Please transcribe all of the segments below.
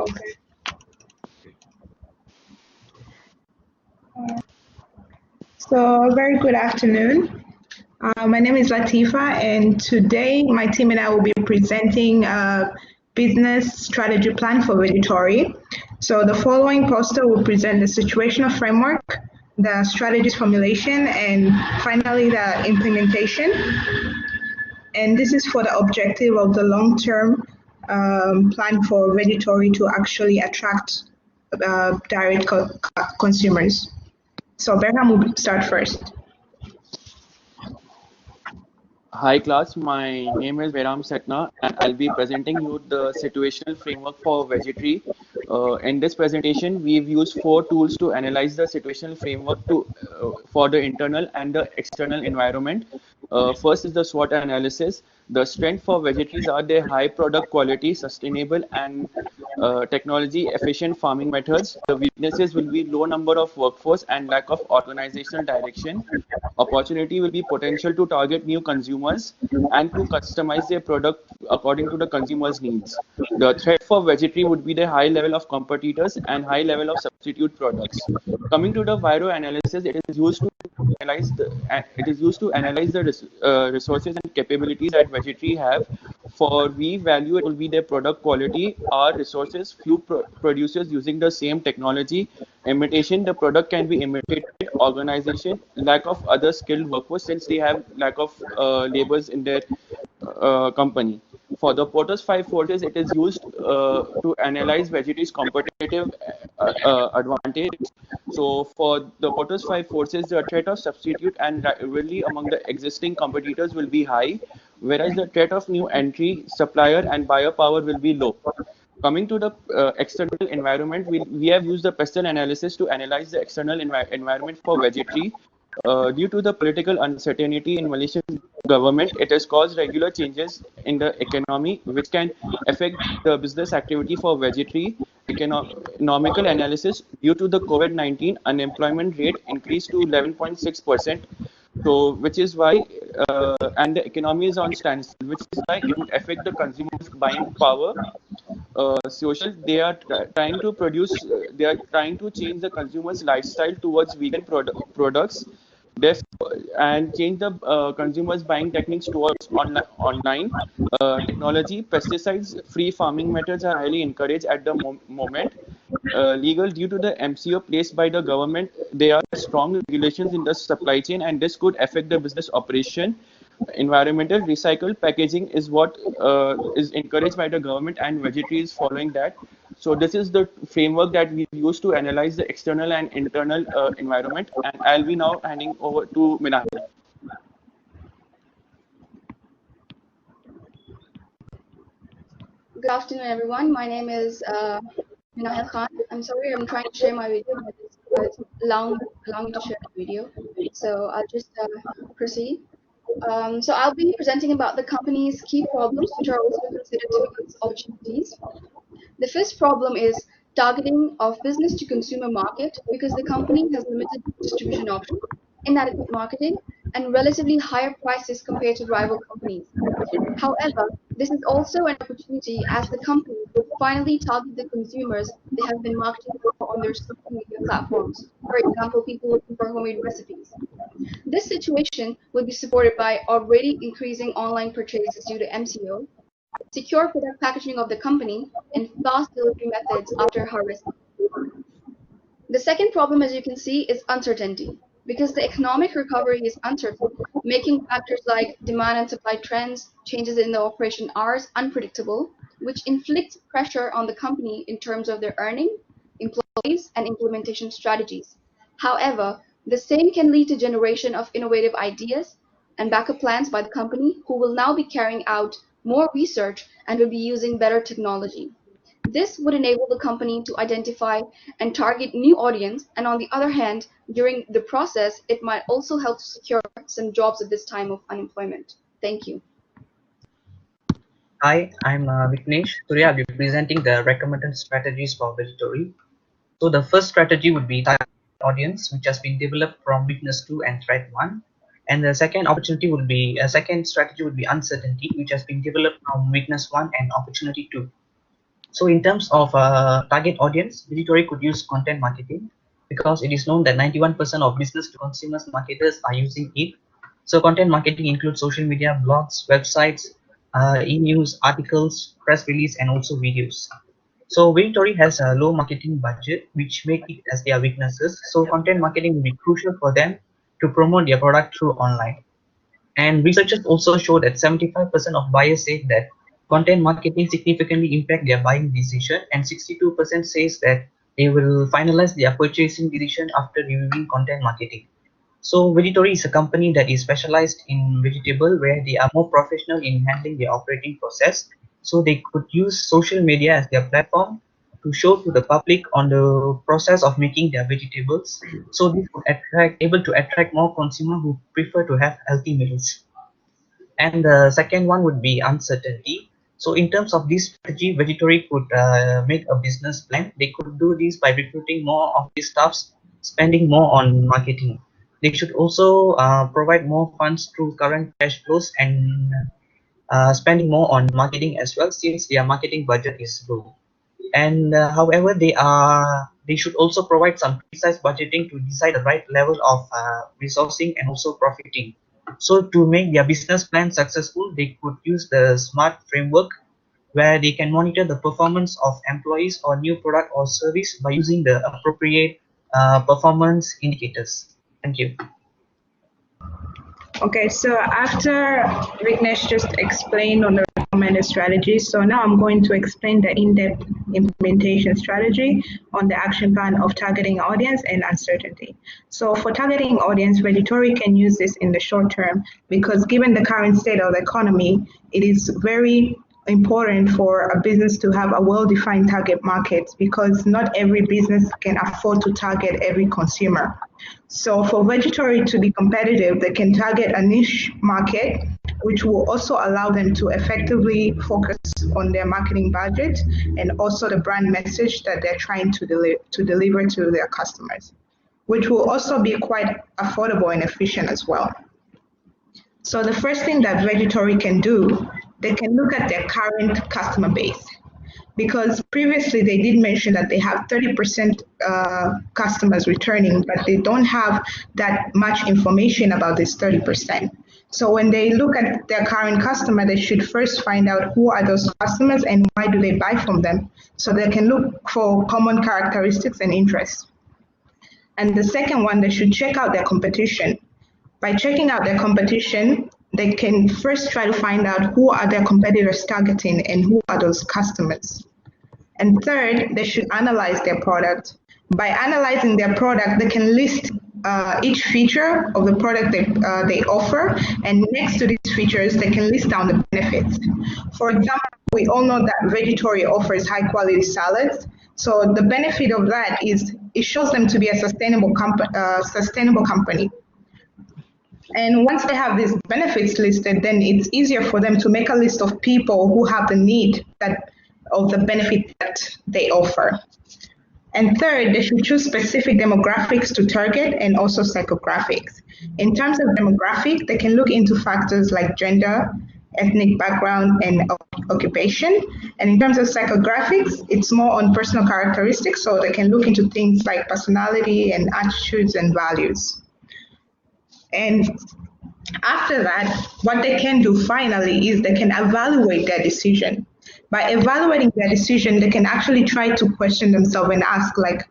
Okay. So, very good afternoon. My name is Latifa, and today my team and I will be presenting a business strategy plan for Vegetory. So, the following poster will present the situational framework, the strategies formulation, and finally the implementation. And this is for the objective of the long-term plan for Vegetory to actually attract direct consumers. So Berham will start first. Hi class, my name is Veram Setna and I'll be presenting you the situational framework for Vegetory. In this presentation, we've used 4 tools to analyze the situational framework for the internal and the external environment. First is the SWOT analysis. The strength for Vegetaries are their high product quality, sustainable and technology efficient farming methods. The weaknesses will be low number of workforce and lack of organizational direction. Opportunity will be potential to target new consumers and to customize their product according to the consumer's needs. The threat for Vegetory would be the high level of competitors and high level of substitute products. Coming to the Viro analysis, it is used to analyze the resources and capabilities that Vegetory have. For we value it will be their product quality, our resources, few producers using the same technology. Imitation, the product can be imitated. Organization, lack of other skilled workforce since they have lack of laborers in their company. For the Porter's 5 forces, it is used to analyze Vegetary's competitive advantage. So for the Porter's 5 forces, the threat of substitute and rivalry among the existing competitors will be high, whereas the threat of new entry, supplier and buyer power will be low. Coming to the external environment, we have used the pestle analysis to analyze the external environment for Vegetory. Due to the political uncertainty in Malaysian government, it has caused regular changes in the economy, which can affect the business activity for Vegetory. Economical analysis, due to the COVID-19, unemployment rate increased to 11.6%. So, which is why, and the economy is on standstill, which is why it would affect the consumers' buying power. Social, they are trying to produce, they are trying to change the consumer's lifestyle towards vegan products. And change the consumers' buying techniques towards online technology. Pesticides free farming methods are highly encouraged at the moment. Legal, due to the MCO placed by the government, there are strong regulations in the supply chain and this could affect the business operation. Environmental recycled packaging is what is encouraged by the government and Vegetory is following that. So this is the framework that we use to analyze the external and internal environment, and I'll be now handing over to Minahil. Good afternoon, everyone. My name is Minahil Khan. I'm sorry, I'm trying to share my video, but it's allowing me to share the video. So I'll just proceed. So I'll be presenting about the company's key problems, which are also considered to be its opportunities. The first problem is targeting of business to consumer market because the company has limited distribution options, inadequate marketing, and relatively higher prices compared to rival companies. However, this is also an opportunity as the company will finally target the consumers they have been marketing for on their social media platforms. For example, people looking for homemade recipes. This situation will be supported by already increasing online purchases due to MCO, secure product packaging of the company, and fast delivery methods after harvesting. The second problem, as you can see, is uncertainty. Because the economic recovery is uncertain, making factors like demand and supply trends, changes in the operation hours unpredictable, which inflicts pressure on the company in terms of their earning, employees, and implementation strategies. However, the same can lead to generation of innovative ideas and backup plans by the company who will now be carrying out more research and will be using better technology. This would enable the company to identify and target new audience, and on the other hand, during the process, it might also help to secure some jobs at this time of unemployment. Thank you. Hi, I'm Vignesh. Today I'll be presenting the recommended strategies for Vegetory. So the first strategy would be target audience, which has been developed from weakness 2 and threat 1. And the second strategy would be uncertainty, which has been developed from weakness 1 and opportunity 2. So in terms of target audience, Vegetory could use content marketing because it is known that 91% of business to consumers marketers are using it. So content marketing includes social media, blogs, websites, e-news, articles, press release, and also videos. So Vegetory has a low marketing budget, which make it as their weaknesses. So content marketing will be crucial for them to promote their product through online. And researchers also show that 75% of buyers say that content marketing significantly impact their buying decision, and 62% says that they will finalize their purchasing decision after reviewing content marketing. So Vegetory is a company that is specialized in vegetable, where they are more professional in handling their operating process. So they could use social media as their platform to show to the public on the process of making their vegetables. So this would able to attract more consumers who prefer to have healthy meals. And the second one would be uncertainty. So in terms of this strategy, Vegetory could make a business plan. They could do this by recruiting more of these staffs, spending more on marketing. They should also provide more funds through current cash flows and spending more on marketing as well, since their marketing budget is low. And however, they should also provide some precise budgeting to decide the right level of resourcing and also profiting. So to make their business plan successful, they could use the SMART framework, where they can monitor the performance of employees or new product or service by using the appropriate performance indicators. Thank you. Okay, so after Vignesh just explained on the recommended strategy, so now I'm going to explain the in-depth implementation strategy on the action plan of targeting audience and uncertainty. So for targeting audience, Vegetory can use this in the short term because given the current state of the economy, it is very important for a business to have a well-defined target market because not every business can afford to target every consumer. So for Vegetory to be competitive, they can target a niche market, which will also allow them to effectively focus on their marketing budget and also the brand message that they're trying to deliver to their customers, which will also be quite affordable and efficient as well. So the first thing that Vegetory can do, they can look at their current customer base, because previously they did mention that they have 30% customers returning, but they don't have that much information about this 30%. So when they look at their current customer, they should first find out who are those customers and why do they buy from them, so they can look for common characteristics and interests. And the second one, they should check out their competition. By checking out their competition, they can first try to find out who are their competitors targeting and who are those customers. And third, they should analyze their product. By analyzing their product, they can list each feature of the product they offer, and next to these features, they can list down the benefits. For example, we all know that Vegetory offers high quality salads. So the benefit of that is it shows them to be a sustainable company. And once they have these benefits listed, then it's easier for them to make a list of people who have the need of the benefit that they offer. And third, they should choose specific demographics to target and also psychographics. In terms of demographic, they can look into factors like gender, ethnic background, and occupation. And in terms of psychographics, it's more on personal characteristics, so they can look into things like personality and attitudes and values. And after that, what they can do finally is they can evaluate their decision. By evaluating their decision, they can actually try to question themselves and ask, like,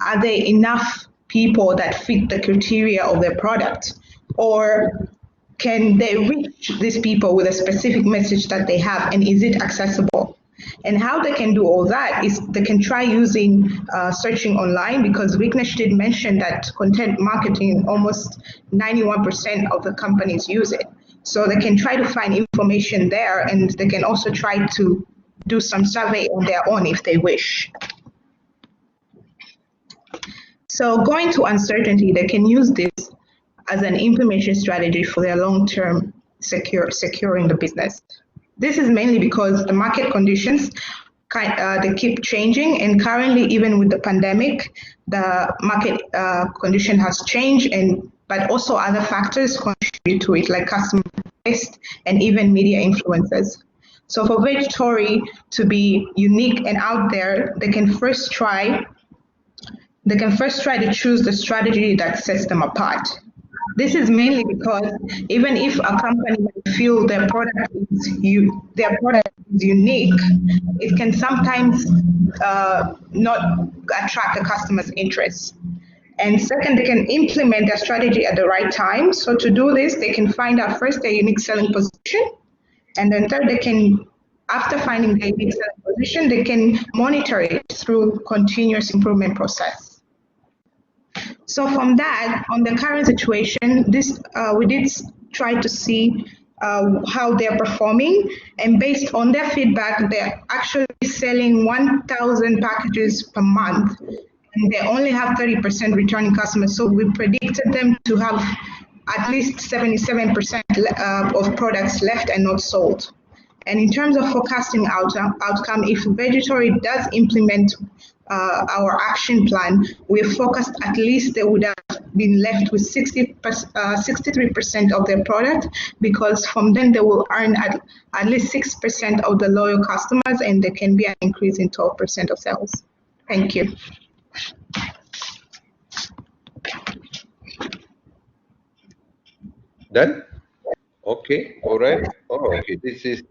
are there enough people that fit the criteria of their product? Or can they reach these people with a specific message that they have, and is it accessible? And how they can do all that is they can try using searching online, because Vignesh did mention that content marketing, almost 91% of the companies use it. So they can try to find information there, and they can also try to do some survey on their own if they wish. So going to uncertainty, they can use this as an implementation strategy for their long-term securing the business. This is mainly because the market conditions they keep changing, and currently, even with the pandemic, the market condition has changed, but also other factors contribute to it, like customer taste and even media influencers. So for Vegetory to be unique and out there, they can first try to choose the strategy that sets them apart. This is mainly because even if a company may feel their product is unique, it can sometimes not attract the customer's interest. And second, they can implement their strategy at the right time. So to do this, they can find out first their unique selling position, and then third, after finding their unique selling position, they can monitor it through continuous improvement process. So from that, on the current situation, we did try to see how they're performing, and based on their feedback, they're actually selling 1,000 packages per month, and they only have 30% returning customers. So we predicted them to have at least 77% of products left and not sold. And in terms of forecasting outcome, if Vegetory does implement our action plan, we forecast at least they would have been left with 63% of their product, because from then they will earn at least 6% of the loyal customers, and there can be an increase in 12% of sales. Thank you. Done? Okay, all right. Oh, okay, this is